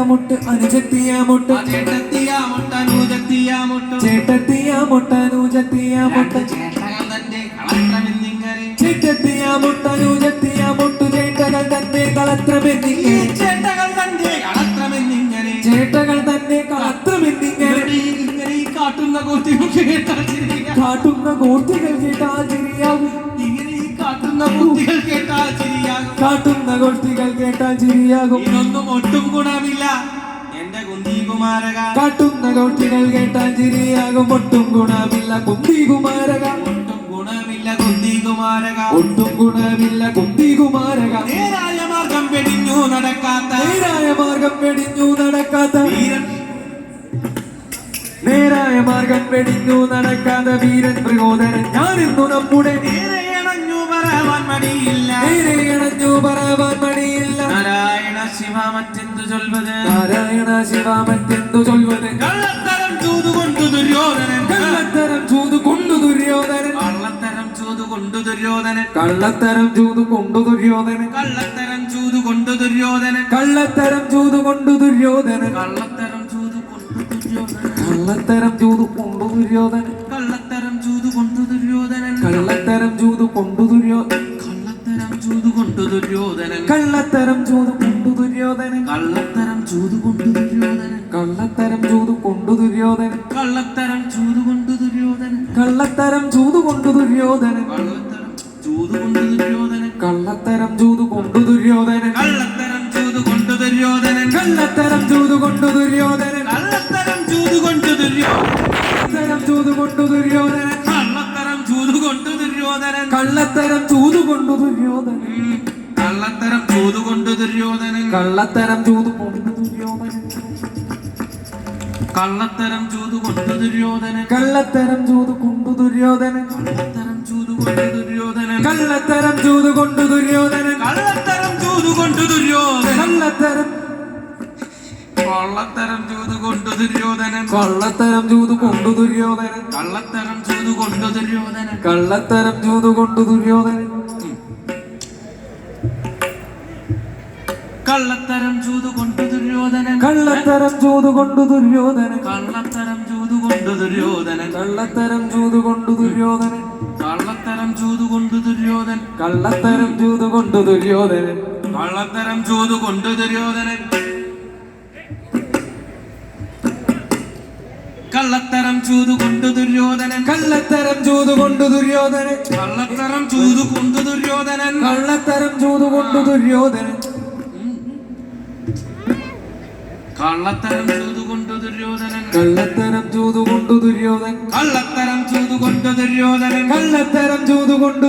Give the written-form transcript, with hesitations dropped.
മുട്ട് അനുജത്തിയ മുട്ട് ചേട്ടത്തിയ മുട്ട അനുജത്തിയ മുട്ട് ചേട്ടത്തിയ മുട്ട് അനുജത്തിയ മുട്ട് ചേട്ടകൾ തന്റെ കളത്രമെന്നിങ്ങനെ ചേട്ടത്തിയ മുട്ട് അനുജത്തിയ മുട്ട് ചേട്ടകൾ തന്നെ കളത്രമെന്നിങ്ങനെ ചേട്ടകൾ തന്റെ കളത്രമെന്നിങ്ങനെ ചേട്ടകൾ തന്നെ കളത്രമെന്നിങ്ങനെ ഇങ്ങനെ ഈ കാട്ടുന്ന കോട്ടികൾ കേട്ടാൽ കാട്ടുന്ന കോട്ടികൾ കേട്ടാൽ ചിരിയാകും ഇങ്ങനെ ഈ കാട്ടുന്ന കുട്ടികൾ കേട്ടാൽ ചിരിയാകും കാട്ടുന്ന കോട്ടികൾ കേട്ടാൽ ചിരിയാകും ഇതൊന്നും ഒട്ടും ഗുണമില്ല എന്റെ കുന്തികുമാരക കാട്ടുന്ന കോട്ടികൾ കേട്ടാൽ ചിരിയാകും ഒട്ടും ഗുണമില്ല കുന്തികുമാരക ഒട്ടും ഗുണമില്ല കുന്തികുമാരക ഒട്ടും ഗുണമില്ല കുന്തികുമാരക നേരായ മാർഗം വെടിഞ്ഞു നടക്കാത്ത നേരായ മാർഗം വെടിഞ്ഞു നടക്കാത്ത വീരൻ നേരായ മാർഗം വെടിഞ്ഞു നടക്കാത്ത വീരൻ പ്രകോദരൻ ഞാനിന്നു നമ്മുടെ നേരെയണഞ്ഞു പറവാൻ മടിയില്ല നേരെയണഞ്ഞു പറവാൻ മടിയില്ല നാരായണ ശിവ മറ്റെന്തു ചൊൽവത് നാരായണ ശിവ മറ്റെന്തു ചൊൽവത് കള്ളത്തരം ചൂതുകൊണ്ടു ദുര്യോധനൻ കള്ളത്തരം ചൂതു കൊണ്ടു ദുര്യോധനൻ കള്ളത്തരം ചൂതുകൊണ്ടു ദുര്യോധനൻ കള്ളത്തരം ചൂതു കൊണ്ടു ദുര്യോധനൻ കള്ളത്തരം ചൂതുകൊണ്ടു ദുര്യോധനൻ കള്ളത്തരം ചൂതു കൊണ്ടു ദുര്യോധനൻ കള്ളത്തരം ചൂതുകൊണ്ടു ദുര്യോധനൻ കള്ളത്തരം ചൂതു കൊണ്ടു ദുര്യോധനൻ കള്ളത്തരം ചൂതുകൊണ്ടു ദുര്യോധനൻ കള്ളത്തരം ചൂതു കൊണ്ടു ദുര്യോധനൻ കള്ളത്തരം ചൂതുകൊണ്ടു ദുര്യോധനൻ കള്ളത്തരം ചൂതു കൊണ്ടു ദുര്യോധനൻ കള്ളത്തരം ചൂതുകൊണ്ടു ദുര്യോധനൻ കള്ളത്തരം ചൂതു കൊണ്ടു ദുര്യോധനൻ കള്ളത്തരം ചൂതുകൊണ്ടു ദുര്യോധനൻ കള്ളത്തരം ചൂതു കൊണ്ടു ദുര്യോധനൻ കള്ളത്തരം ചൂതുകൊണ്ടു ദുര്യോധനൻ കള്ളത്തരം ചൂതു കൊണ്ടു ദുര്യോധനൻ കള്ളത്തരം ചൂതുകൊണ്ടു ദുര്യോധനൻ കള്ളത്തരം ചൂതു കൊണ്ടു ദുര്യോധനൻ കള്ളത്തരം ചൂതുകൊണ്ടു ദുര്യോധനൻ കള്ളത്തരം ചൂതു കൊണ്ടു ദുര്യോധനൻ കള്ളത്തരം ചൂതുകൊണ്ടു ദുര്യോധനൻ കള്ളത്തരം ചൂതു കൊണ്ടു ദുര്യോധനൻ കള്ളത്തരം ചൂതുകൊണ്ടു ദുര്യോധനൻ കള്ളത്തരം ചൂതു കൊണ്ടു ദുര്യോധനൻ കള്ളത്തരം ചൂതുകൊണ്ടു ദുര്യോധനൻ കള്ളത്തരം ചൂതു കൊണ്ടു ദുര്യോധനൻ കള്ളത്തരം ചൂതുകൊണ്ടു ദുര്യോധനൻ കള്ളത്തരം കള്ളത്തരം ചൂതുകൊണ്ടു ദുര്യോധനൻ കള്ളത്തരം ചൂതു കൊണ്ടു ദുര്യോധനൻ കള്ളത്തരം ചൂതുകൊണ്ടു ദുര്യോധനൻ കള്ളത്തരം ചൂതു കൊണ്ടു ദുര്യോധനൻ കള്ളത്തരം ചൂതുകൊണ്ടു ദുര്യോധനൻ കള്ളത്തരം ചൂതു കൊണ്ടു ദുര്യോധനൻ കള്ളത്തരം ചൂതുകൊണ്ടു ദുര്യോധനൻ കള്ളത്തരം ചൂതു കൊണ്ടു ദുര്യോധനൻ കള്ളത്തരം ചൂതുകൊണ്ടു ദുര്യോധനൻ കള്ളത്തരം ചൂതു കൊണ്ടു ദുര്യോധനൻ കള്ളത്തരം ചൂതു കൊണ്ടു ദുര്യോധനൻ കള്ളത്തരം ചൂതുകൊണ്ടു ദുര്യോധനൻ കള്ളത്തരം ചൂതു കൊണ്ടു ദുര്യോധനൻ കള്ളത്തരം ചൂതുകൊണ്ടു ദുര്യോധനൻ കള്ളത്തരം ചൂതു കൊണ്ടു ദുര്യോധനൻ കള്ളത്തരം ചൂതുകൊണ്ടു ദുര്യോധനൻ കള്ളത്തരം ചൂതു കൊണ്ടു ദുര്യോധനൻ കള്ളത്തരം ചൂതുകൊണ്ടു